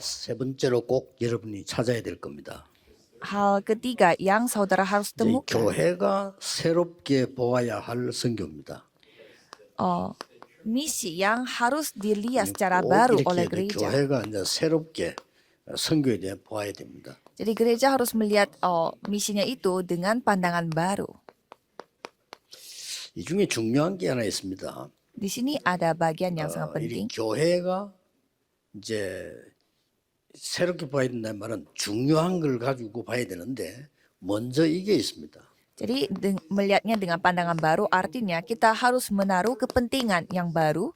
세 번째로 꼭 여러분이 찾아야 될 겁니다. Hal ketiga yang saudara harus 이제 temukan, 교회가 새롭게 보아야 할 선교입니다. misi yang harus dilihat secara 꼭 baru 이렇게 oleh 이제 gereja. 교회가 이제 새롭게 선교에 대해 보아야 됩니다. Jadi gereja harus melihat misinya itu dengan pandangan baru. 이 중에 중요한 게 하나 있습니다. Di sini ada bagian yang sangat 이 penting. 교회가 이제 새롭게 봐야 된다는 말은 중요한 걸 가지고 봐야 되는데 먼저 이게 있습니다. Jadi melihatnya dengan pandangan baru artinya kita harus menaruh kepentingan yang baru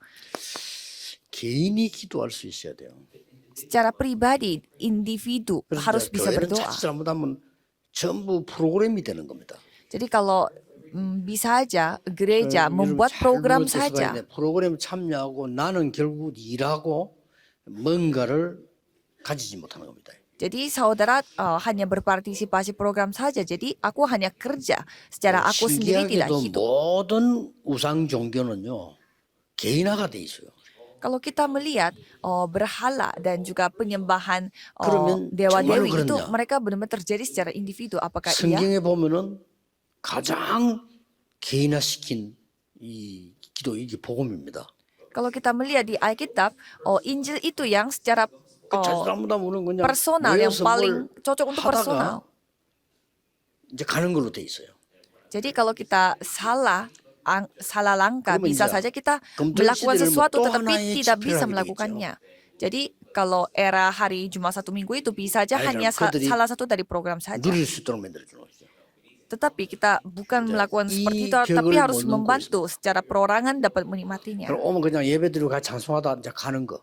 개인이 기도할 수 있어야 돼요. secara pribadi, individu 그래서 harus bisa 교회는 berdoa. 자칫 잘못하면 전부 프로그램이 되는 겁니다. Jadi kalau bisa aja gereja membuat program saja. 프로그램 참여하고 나는 결국 일하고 뭔가를 가지지 못하는 겁니다. Jadi saudara hanya berpartisipasi program saja. Jadi aku hanya kerja secara aku sendiri tidak 신기하게도 hidup. 모든 우상 종교는요 개인화가 돼 있어요. Kalau kita melihat berhala dan juga penyembahan 그러면 dewa-dewi 정말로 itu 그러냐? mereka benar-benar terjadi secara individu. Apakah iya? 성경에 보면은 가장 개인화시킨 이 기도 이게 복음입니다. Kalau kita melihat di Alkitab, Injil itu yang secara 잘못하면 그냥 personal, yang 외워서 paling 뭘 cocok untuk 하다가 personal. 이제 가는 걸로 돼 있어요. Jadi kalau kita salah langkah, 그러면 bisa 이제 saja kita 검토 melakukan 시대를 sesuatu 또 tetapi 하나의 tidak 지표를 bisa 하게 melakukannya. Jadi kalau era hari Jumat satu minggu itu bisa saja 아니라 hanya 그들이 salah satu dari program saja. 누릴 수 있도록 만들어주는 거죠. Tetapi kita bukan melakukan 이 seperti itu, 벽을 tapi harus 못 넘고 membantu secara perorangan dapat menikmatinya. 그럼 오면 그냥 예배드리고 같이 찬송하다 이제 가는 거.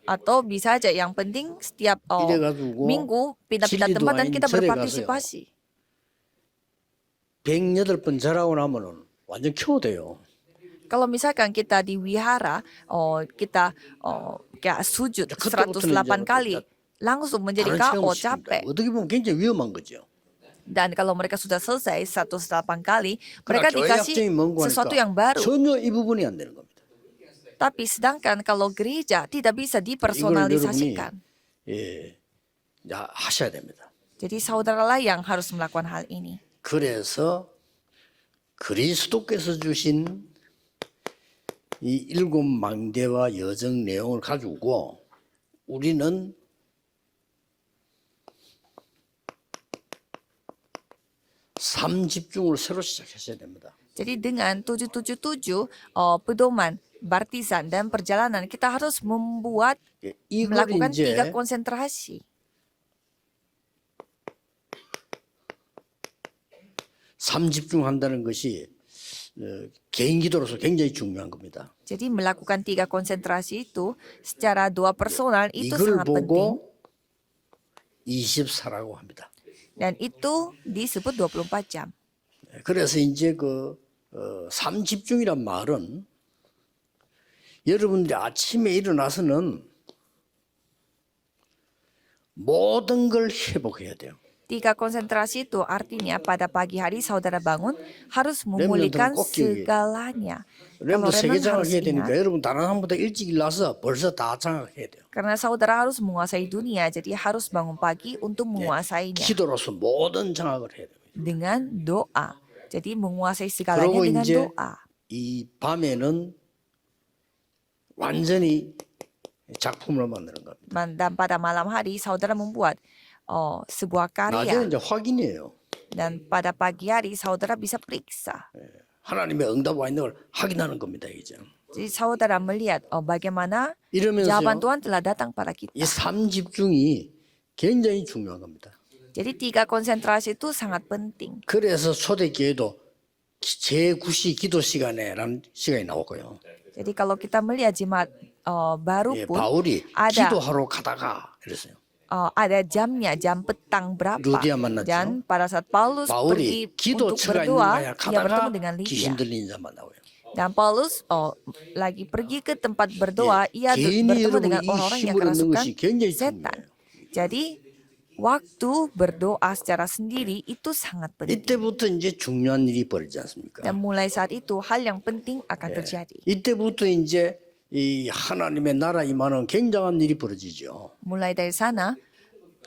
Atau bisa aja yang penting setiap 이래가지고 minggu pindah-pindah 진리도 tempat dan 아닌 kita 절에 berpartisipasi. 108번 절하고 나면은 완전 큐어돼요. Kalau misalkan kita di wihara, kita kayak sujud 그때부터는 108 이제 kali, langsung menjadi 다른 KO, 체험을 시킵니다. capek. 어떻게 보면 굉장히 위험한 거죠. Dan kalau mereka sudah selesai 108 kali, 그러나 mereka 교회 dikasih 약점이 뭔고 sesuatu 하니까 yang baru. 전혀 이 부분이 안 되는 겁니다. Tapi sedangkan kalau gereja tidak bisa 이걸 여러분이 dipersonalisasikan. 하셔야 됩니다. Jadi saudaralah yang harus melakukan hal ini. 그래서 그리스도께서 주신 이 7망대와 여정 내용을 가지고 우리는 삼집중을 새로 시작하셔야 됩니다. Jadi dengan 777 pedoman, baptisan dan perjalanan kita harus 이걸 melakukan 이제 3 konsentrasi. 삼집중한다는 것이 개인 기도로서 굉장히 중요한 겁니다. Jadi melakukan 3 konsentrasi itu secara 2 personal itu 이걸 sangat penting. 보고 24라고 합니다. Dan itu disebut 24 jam. 그래서 이제 삼집중이란 말은 여러분들이 아침에 일어나서는 모든 걸 회복해야 돼요. 3 konsentrasi itu artinya pada pagi hari saudara bangun harus 렘넌트는 memulihkan 꼭 기억해요. segalanya. 렘넌트 Kalau 세계 Remnant harus 장악해야 되니까 ingat, 여러분 다른 사람보다 일찍 일어나서 벌써 다 장악해야 돼요. karena saudara harus menguasai dunia, jadi harus bangun pagi untuk menguasainya 기도로서 모든 장악을 해야 돼요. dengan doa. Jadi menguasai segalanya 그리고 dengan 이제 doa. 이 밤에는 완전히 작품을 만드는 겁니다. Dan pada malam hari saudara membuat sebuah 나중에 karya. 이제 확인이에요. Dan pada pagi hari saudara bisa periksa. 하나님의 응답 와 있는 걸 확인하는 겁니다, 이제. Jadi saudara melihat bagaimana 이러면서 jawaban Tuhan telah datang pada kita. 이 삼집중이 굉장히 중요한 겁니다. Jadi 3 konsentrasi itu sangat penting. 그래서 초대교회도 제9시 기도 시간에라는 시간이 나오고요. Jadi kalau kita melihat jemaat baru pun 바울이 ada 기도하러 가다가 이랬어요. ada jamnya, jam petang berapa. 루디아 만났죠. Dan pada saat Paulus pergi 바울이 기도 untuk 처가 있는 berdoa, 거야 ia bertemu 가다가 dengan 귀신 Lydia. 들리는 자 만나고요. Dan Paulus lagi pergi ke tempat berdoa, ia 개인이 bertemu 여러분 dengan 이 orang yang 힘을 얻는 kerasukan 것이 굉장히 setan. 중요해요. Jadi waktu berdoa secara sendiri itu sangat penting. 이때부터 이제 중요한 일이 벌어지지 않습니까? Dan mulai saat itu hal yang penting akan terjadi. 이때부터 이제 이 하나님의 나라 임하는 굉장한 일이 벌어지죠. Mulai dari sana,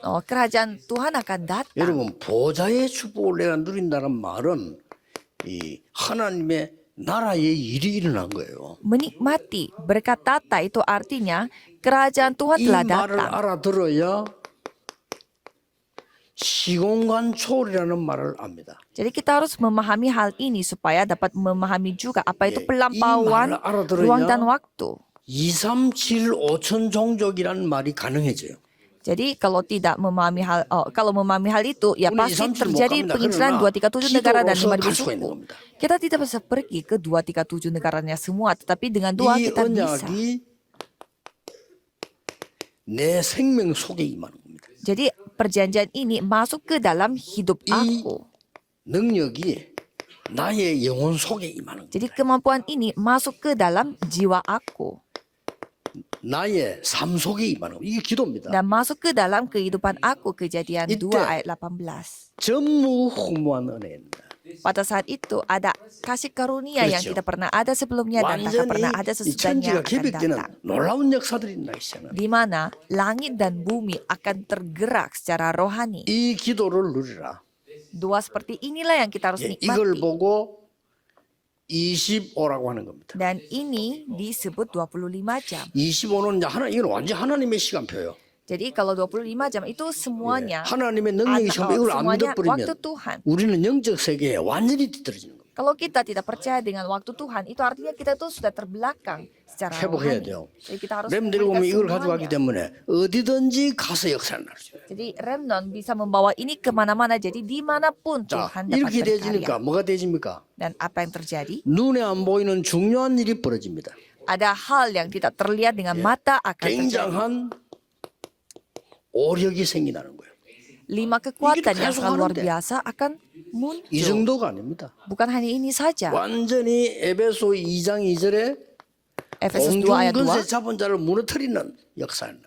kerajaan Tuhan akan datang. 여러분 보좌의 축복을 내가 누린다는 말은 이 하나님의 나라의 일이 일어난 거예요. Menikmati berkat tata itu artinya kerajaan Tuhan 이 telah 말을 datang. 알아들어야 시공간 초월이라는 말을 압니다. Jadi kita harus memahami hal ini supaya dapat memahami juga apa itu 이 pelampauan 말을 알아들어야 ruang dan waktu. 2, 3, 7, 5천 종족이라는 말이 가능해져요. Jadi kalau tidak memahami kalau memahami hal itu ya Uni pasti 237 terjadi 못 갑니다. penginjilan 그러나 237 negara dan 기도로서 5.000 갈 수가 있는 suku. 겁니다. Kita tidak bisa pergi ke 237 negaranya semua, tetapi dengan doa 이 kita bisa. 언약이 내 생명 속에 임하는 겁니다. Jadi perjanjian ini masuk ke dalam hidup 이 aku. 능력이 나의 영혼 속에 임하는 Jadi 겁니다. kemampuan ini masuk ke dalam jiwa aku 나의 삶 속에 임하는 겁니다. 이게 기도입니다. dan masuk ke dalam kehidupan aku. Kejadian Itu. 2 ayat 18. 전무후무한 은혜입니다. Pada saat itu ada kasih karunia yang 그렇죠. tidak pernah ada sebelumnya dan tak pernah ada 완전히 이 sesudahnya 천지가 akan 개벽되는 datang. 놀라운 역사들이 나기 시작합니다. Di mana langit dan bumi akan tergerak secara rohani. 이 기도를 누리라. Dua seperti inilah yang kita harus 예, 이걸 nikmati. 보고 25라고 하는 겁니다. Dan ini disebut 25 jam. 25는 이건 완전 하나님의 시간표예요. Jadi kalau 25 jam itu semuanya 하나님의 능력이 처음 이걸 안 semuanya 믿어버리면 waktu Tuhan. 우리는 영적 세계에 완전히 뒤떨어지는 겁니다. Kalau kita tidak percaya dengan waktu Tuhan, itu artinya kita tuh sudah terbelakang secara 회복해야 rohani. 돼요. Jadi kita harus 렘들이 보면 이걸 memulihkan 가져가기 semuanya. 때문에 어디든지 가서 역사를 날 수 있어요. Jadi remnant bisa membawa ini kemana-mana. Jadi dimanapun 자, Tuhan dapat 이렇게 berkarya. 되지니까 뭐가 되집니까? Dan apa yang terjadi? 눈에 안 보이는 중요한 일이 벌어집니다. Ada hal yang tidak terlihat dengan mata akan terjadi. 굉장한 오력이 생기나는 거예요. 5 kekuatan yang 계속 sangat luar 하는데. biasa akan 이 muncul. 정도가 아닙니다. Bukan hanya ini saja. 완전히 에베소 2장 2절에 Efesus 2 ayat 공중 2. 근세 잡은 자를 무너뜨리는 역사는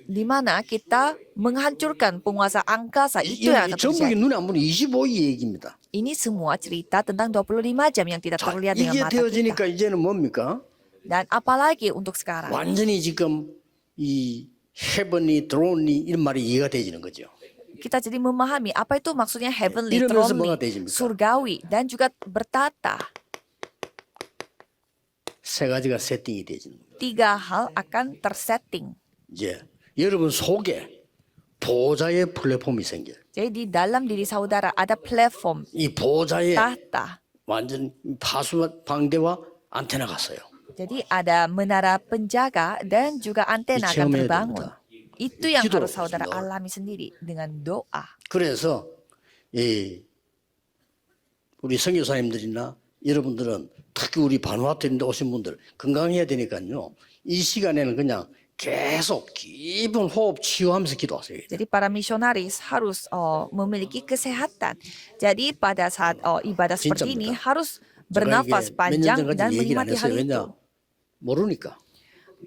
Di mana kita menghancurkan penguasa angkasa. Itu 이 yang akan 전부 terjadi. 눈에 안 보이는 25의 얘기입니다. Ini semua cerita tentang 25 jam yang tidak 자, terlihat dengan 이게 mata kita. 되어지니까 이제는 뭡니까? Dan apalagi untuk sekarang. 완전히 지금 이 헤븐이 드론이 이런 말이 이해가 되지는 거죠. Kita jadi memahami apa itu maksudnya heavenly, 이러면서 thronely, 뭐가 되십니까? surgawi, dan juga bertata. 세 가지가 세팅이 되지는 겁니다. 3 hal akan tersetting. 이제 여러분 속에 보좌의 플랫폼이 생겨요. Jadi di dalam diri saudara ada platform, 이 보좌에 tahta. 완전 파수 방대와 안테나가 갔어요. Jadi ada menara penjaga dan juga antena akan 체험해야 terbangun. 됩니다. Itu yang 기도로 harus saudara 기도. alami sendiri dengan doa. 그래서 이 우리 선교사님들이나 여러분들은 특히 우리 바누아투인데 오신 분들 건강해야 되니까요. 이 시간에는 그냥 계속 깊은 호흡 치유하면서 기도하세요. Jadi para misionaris harus memiliki kesehatan. Jadi pada saat ibadah seperti ini 진짜입니다. harus 제가 bernafas 이게 몇 년 panjang 전까지 dan 얘기를 안 menikmati hal 했어요. itu. 왜냐? 모르니까.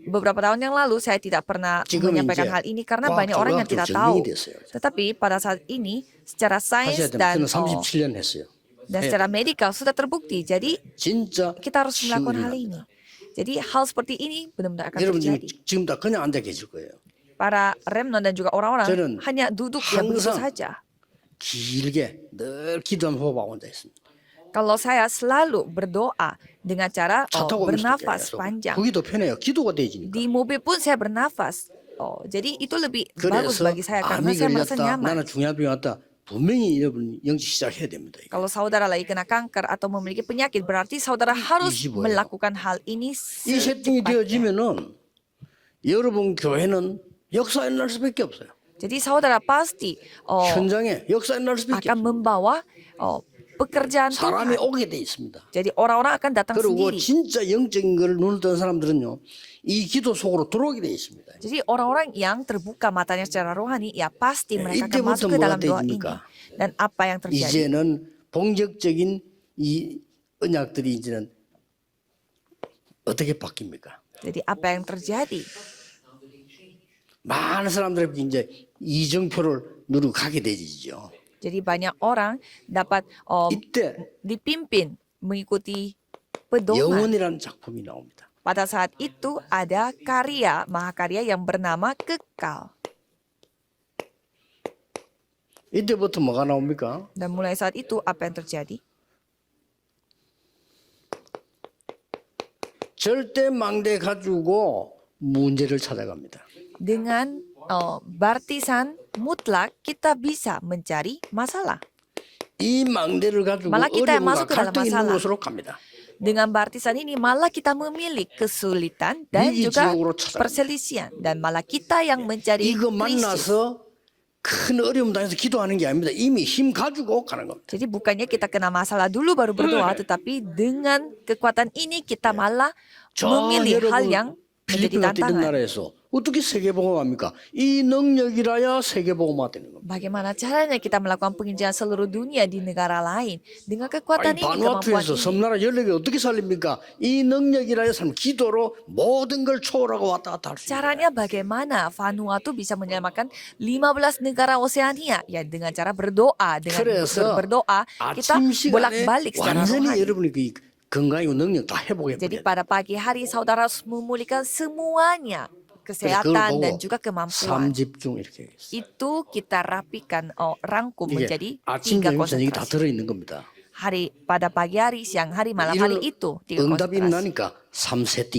Beberapa tahun yang lalu saya tidak pernah 지금 menyampaikan 이제 hal ini karena banyak orang yang 과학적으로 tidak tahu. 증명이 됐어요. Tetapi pada saat ini secara 하셔야 sains 됩니다. dan 저는 37년 했어요. secara medikal sudah terbukti. Jadi 진짜 kita harus melakukan hal 치유를 ini. Jadi hal seperti ini benar-benar akan 여러분 terjadi. 지금 다 그냥 앉아 계실 거예요. Para remnant dan juga orang-orang 저는 hanya duduk ya begitu 항상 saja. 길게 늘 기도하면 호흡하고 앉아 있습니다. Kalau saya selalu berdoa dengan cara 차 타고 오면서 bernafas 계속. panjang. 그게 더 편해요. 기도가 되지니까. Di mobil pun saya bernafas. Jadi itu lebih bagus 그래서 bagi saya karena 암이 saya merasa 걸렸다, nyaman. 나는 중요한 병이 왔다. 분명히 여러분 영적 시작해야 됩니다. 이거. Kalau saudara lagi kena kanker atau memiliki penyakit, berarti saudara harus 25 예요. melakukan hal ini 이 세팅이 secepatnya. 되어지면은 여러분 교회는 역사에 날 수밖에 없어요. Jadi saudara pasti 현장에 역사에 날 수밖에 akan 없어요. membawa pekerjaan 사람이 Tuhan. 오게 돼 있습니다. Jadi orang-orang akan datang 그리고 sendiri. 진짜 영적인 걸 눈을 뜬 사람들은요, 이 기도 속으로 들어오게 돼 있습니다. Jadi orang-orang yang terbuka matanya secara rohani, ya pasti mereka akan 이때부터 masuk ke 뭐가 dalam doa ini. 되십니까? Dan apa yang terjadi? 이제는 본격적인 이 언약들이 이제는 어떻게 바뀝니까? Jadi apa yang terjadi? 많은 사람들이 이제 이정표를 누르고 가게 되지죠. Jadi banyak orang dapat 이때 dipimpin mengikuti pedoman. 영혼이라는 작품이 나옵니다. Pada saat itu ada karya, mahakarya yang bernama kekal. 이때부터 뭐가 나옵니까? Dan mulai saat itu apa yang terjadi? 절대 망대 가지고 문제를 찾아갑니다. Dengan baptisan mutlak kita bisa mencari masalah. 이 망대를 가지고 Malah kita yang 어려움과 masuk ke dalam 갈등 있는 masalah. 곳으로 갑니다. Dengan baptisan ini malah kita memilih kesulitan dan 위기 juga 지역으로 찾아갑니다. perselisihan. Dan malah kita yang mencari 이거 krisis. 만나서 큰 어려움 당해서 기도하는 게 아닙니다. 이미 힘 가지고 가는 겁니다. Jadi bukannya kita kena masalah dulu baru berdoa, tetapi dengan kekuatan ini kita malah memilih hal yang menjadi 필리핀 같은 이런 tantangan. 나라에서 어떻게 세계복음합니까? 이 능력이라야 세계복음화 되는 겁니다. Bagaimana caranya kita melakukan penginjilan seluruh dunia di negara lain? Dengan kekuatan 아니, ini, kemampuan 바누아투에서 ini. 섬나라 14개 어떻게 살립니까? 이 능력이라야 사람 기도로 모든 걸 초월하고 왔다 갔다 할 수 있어요. Caranya bagaimana Vanuatu bisa menyelamatkan 15 negara Oseania? Ya dengan cara berdoa. Dengan 그래서 berdoa kita 아침 시간에 bolak-balik secara 완전히 rohani. 여러분이 그 건강이고 능력 다 회복해 Jadi 버려요. pada pagi hari saudara harus memulihkan semuanya. 그걸 Kesehatan 보고 dan juga kemampuan. 삼집중 이렇게 했어요. Itu kita rapikan, rangkum 이게 menjadi 아침, 3 저녁, 저녁이 다 konsentrasi. 들어 있는 겁니다. Hari pada pagi hari, siang hari, malam hari 이런 itu 3 응답이 konsentrasi. 나니까 3세팅.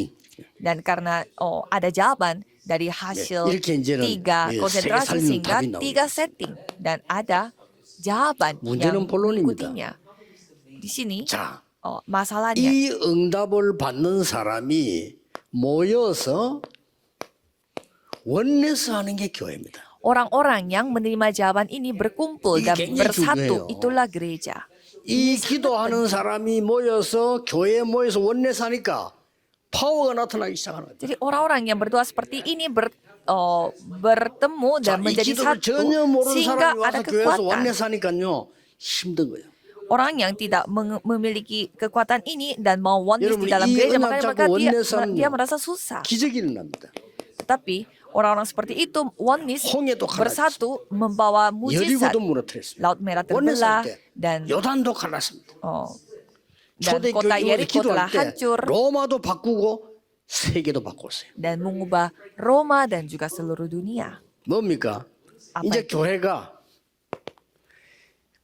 Dan karena ada jawaban dari hasil 이렇게 이제는 3 예, konsentrasi 세계 살리는 sehingga 답이 나옵니다. 3 setting dan ada jawaban 문제는 yang 본론입니다. mengikutinya. Di sini 자, masalahnya 이 응답을 받는 사람이 모여서 원내스 하는 게 교회입니다. orang-orang yang menerima jawaban ini berkumpul 이게 dan 굉장히 bersatu, 중요해요. itulah gereja. 이 기도하는 사람이 모여서 교회에 모여서 원내스 하니까 파워가 나타나기 시작하는 거예요. Jadi orang-orang yang berdoa seperti ini bertemu 자, dan 이 menjadi 기도를 satu 전혀 모르는 sehingga 사람이 ada 와서 교회에서 kekuatan. 원내스 하니까요 힘든 거예요. Orang yang tidak memiliki kekuatan ini dan mau oneness 여러분, di dalam 이 gereja, 언약 makanya 잡고 maka oneness 하면요. dia merasa susah. 기적이 일어납니다. Tetapi orang-orang seperti itu oneness 홍해도 bersatu membawa mujizat. 여리고도 무너뜨렸습니다. Laut Merah 원내스 terbelah 할 때 dan 요단도 갈랐습니다. dan kota Yeriko telah 기도할 때 hancur 로마도 바꾸고 세계도 바꿨어요. dan mengubah Roma dan juga seluruh dunia. 뭡니까? apa 이제 itu? 교회가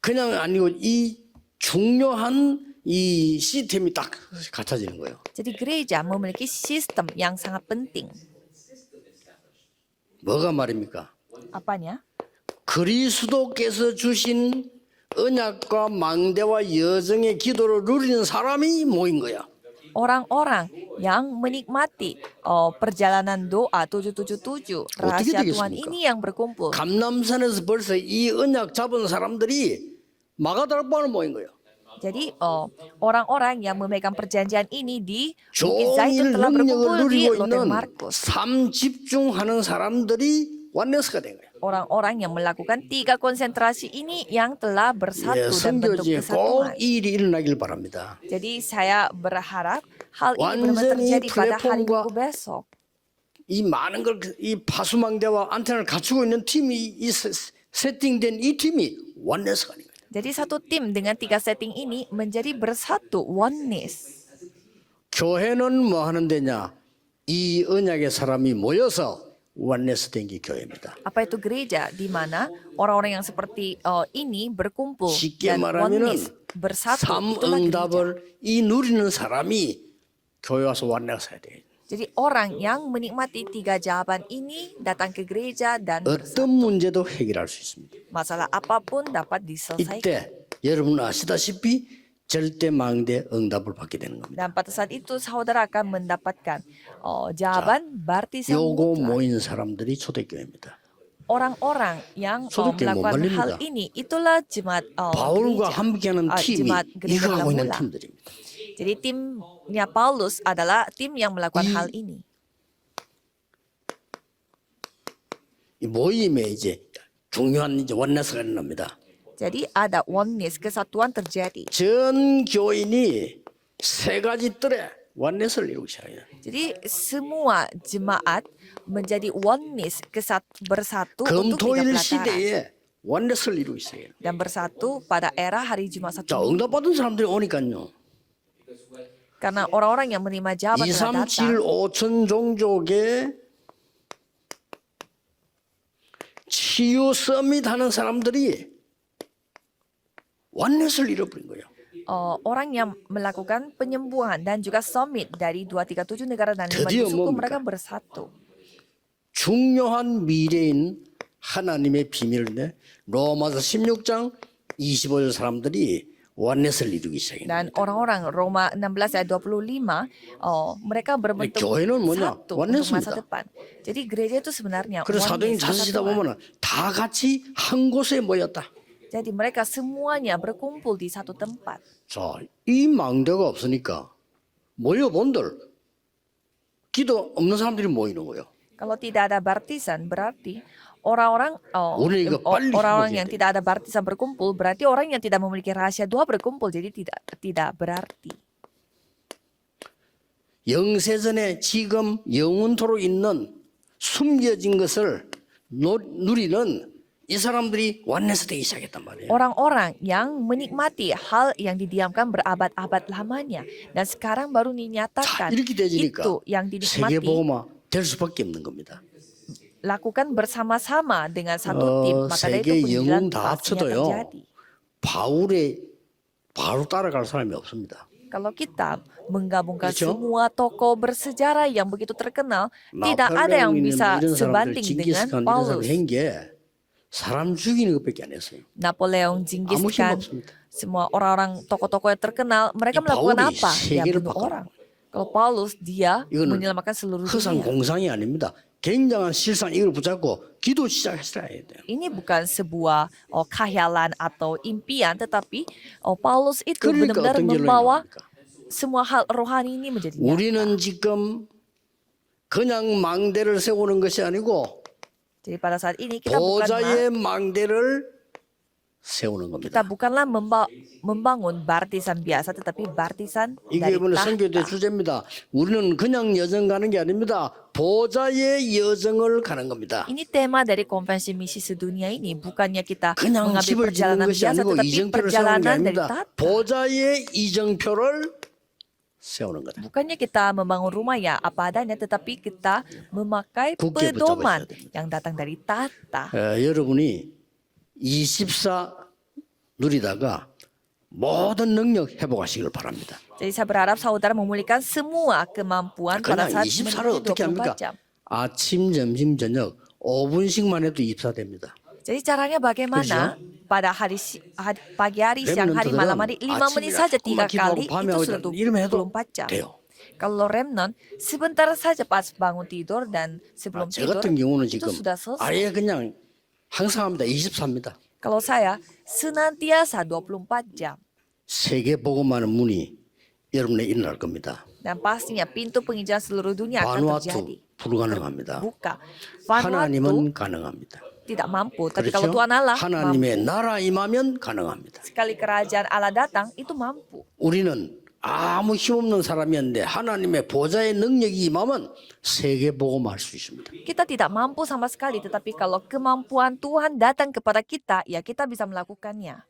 그냥 아니고 이 중요한 이 시스템이 딱 갖춰지는 거예요. Jadi gereja memiliki sistem yang sangat penting. 뭐가 말입니까? Apanya? 그리스도께서 주신 언약과 망대와 여정의 기도를 누리는 사람이 모인 거야. Orang-orang yang menikmati perjalanan doa 777 rahasia Tuhan 되겠습니까? ini yang berkumpul. 감남산에서 벌써 이 언약 잡은 사람들이 마가다락방을 모인 거예요. Jadi orang-orang yang memegang perjanjian ini di 종일 Bukit Zaitun telah 능력을 berkumpul di 누리고 Loten 있는 Markus. 삶 집중하는 사람들이 원네스가 된 거예요. Orang-orang yang melakukan 3 konsentrasi ini yang telah bersatu 예, dan bentuk 선교지에 꼭 kesatuan. 이 일이 일어나길 바랍니다. Jadi saya berharap hal ini benar-benar 완전히 terjadi pada hari 플랫폼과 Minggu besok. 이 많은 걸 이 파수망대와 안테나를 갖추고 있는 팀이 이 세팅된 이 팀이 원네스가 아닌 거예요. Jadi satu tim dengan 3 setting ini menjadi bersatu, oneness. 교회는 뭐 하는 데냐? 이 언약의 사람이 모여서 원네스 된 게 교회입니다. Apa itu gereja? Di mana orang-orang yang seperti ini berkumpul 쉽게 dan 말하면은 oneness, bersatu, 삶 itulah gereja. 응답을 이 누리는 사람이 교회 와서 원네스 해야 돼요. Jadi orang yang menikmati 3 jawaban ini datang ke gereja dan 어떤 문제도 해결할 수 있습니다. masalah apapun dapat diselesaikan. 이때 여러분 아시다시피 절대 망대 응답을 받게 되는 겁니다. Dan pada saat itu saudara akan mendapatkan jawaban baptisan 요거 mutlak. 모인 사람들이 초대교회입니다. Orang-orang yang 초대교회 못 melakukan hal 말립니다. ini itulah jemaat 바울과 gereja. 함께하는 팀이 jemaat gereja 이거 하고 있는 mula-mula. 팀들입니다. Jadi timnya Paulus adalah tim yang melakukan hal ini. 이 모임에 이제 중요한 이제 원내스가 일어납니다. Jadi ada oneness, kesatuan terjadi. 전 교인이 세 가지 뜰에 원내스를 이루기 시작해요. Jadi semua jemaat menjadi oneness, bersatu untuk 3 금토일 pelataran. 시대에 원내스를 이루기 시작해요. Dan bersatu pada era hari Jumat 자, Satu Minggu. 응답받은 사람들이 오니까요. Karena orang-orang yang menerima jabatan 2, telah 3, 7, datang. 5천 종족의 치유 서밋 하는 사람들이 원넷을 잃어버린 거예요. Orang yang melakukan penyembuhan dan juga summit dari 237 negara dan 5 드디어 suku 뭡니까? mereka bersatu. 중요한 미래인 하나님의 비밀인데 로마서 16장 25절 사람들이 원넷을 이루기 시작했습니다. Dan orang-orang Roma 16 ayat 25, mereka berbentuk 교회는 뭐냐? satu untuk masa 원넷입니다. depan. Jadi gereja itu sebenarnya 그래서 사도행 oneness, 자세히다 kesatuan. 보면 다 같이 한 곳에 모였다. Jadi mereka semuanya berkumpul di satu tempat. 자, 이 망대가 없으니까 모여본들 기도 없는 사람들이 모이는 거예요. Kalau tidak ada baptisan berarti orang-orang 우리가 빨리 orang-orang 회복해야 yang 돼. tidak ada baptisan berkumpul berarti orang yang tidak memiliki rahasia doa berkumpul jadi tidak berarti. 영세전에 지금 영원토록 있는 숨겨진 것을 누리는 이 사람들이 원내서 되기 시작했단 말이에요. Orang-orang yang menikmati hal yang didiamkan berabad-abad lamanya dan sekarang baru 자, dinyatakan 이렇게 되지니까 itu yang dinikmati 세계복음화 될 수밖에 없는 겁니다. lakukan bersama-sama dengan satu tim maka dari 세계 itu penjilan 영웅 다 pastinya 합쳐도요. terjadi. 바로 따라갈 사람이 없습니다. Kalau kita menggabungkan 그렇죠? semua tokoh bersejarah yang begitu terkenal, tidak ada yang 나폴레옹이나 bisa 이런 사람들, sebanding dengan 징기스칸 이런 사람 Paulus. 한게 사람 죽이는 것밖에 안 했어요. Napoleon, 아무 Genghis 힘 Khan, 없습니다. semua orang-orang tokoh-tokoh yang terkenal, mereka 이 melakukan 바울이 apa? Ya 세계를 bunuh 바꿔. orang. Kalau Paulus, dia 이거는 menyelamatkan seluruh 허상 dunia. 공상이 아닙니다. 굉장한 실상 이걸 붙잡고 기도 시작했어야 돼요. Ini bukan sebuah khayalan atau impian, tetapi Paulus itu 그러니까 benar-benar 어떤 결론이 membawa 나옵니까? semua hal rohani ini menjadi nyata. 우리는 지금 그냥 망대를 세우는 것이 아니고 Jadi pada saat ini kita bukan 보좌의 망대를 세우는 kita 겁니다. bukanlah membangun baptisan biasa, tetapi baptisan 이게 dari 이번에 선교대 tahta. 주제입니다. 우리는 그냥 여정 가는 게 아닙니다. 보좌의 여정을 가는 겁니다. Ini tema dari konvensi misi sedunia ini, bukannya kita 그냥 mengambil 집을 짓는 perjalanan 것이 biasa, 아니고 tetapi 이정표를 세우는 게 perjalanan dari 아닙니다. tahta. 보좌의 이정표를 세우는 거다. Bukannya kita membangun rumah ya apa adanya, tetapi kita memakai 굳게 pedoman 붙잡으셔야 됩니다. yang datang dari tahta. 여러분이 24 누리다가 모든 능력 회복하시길 바랍니다. Jadi saya berharap saudara memulihkan semua kemampuan pada 그냥 saat 24를 menuju 어떻게 합니까? 24 jam. 아침, 점심, 저녁 5분씩만 해도 24됩니다. Jadi caranya bagaimana? Pada pagi hari, siang hari, remnant들은 malam hari, 5 menit saja 3 아침이나 kali, 조금만 itu 기도하고 sudah 이러면 해도 24 jam. 돼요. Kalau remnant, sebentar saja pas bangun tidur dan sebelum 저 tidur, 같은 경우는 itu 지금 sudah selesai. 아예 그냥 항상 합니다. 24입니다. Kalau saya, senantiasa 24 jam. 세계 복음하는 문이 여러분에 일어날 겁니다. Dan pastinya pintu penghijauan seluruh dunia akan 바누아투 terjadi. 불가능합니다. Buka. Vanuatu 하나님은 가능합니다. tidak mampu, tapi kalau 그렇죠? Tuhan Allah mampu. 하나님의 나라 임하면 가능합니다. Sekali kerajaan Allah datang, itu mampu. 우리는 아무 힘없는 사람이었는데 하나님의 보좌의 능력이 임하면 세계 복음할 수 있습니다. Kita tidak mampu sama sekali, tetapi kalau kemampuan Tuhan datang kepada kita, ya kita bisa melakukannya.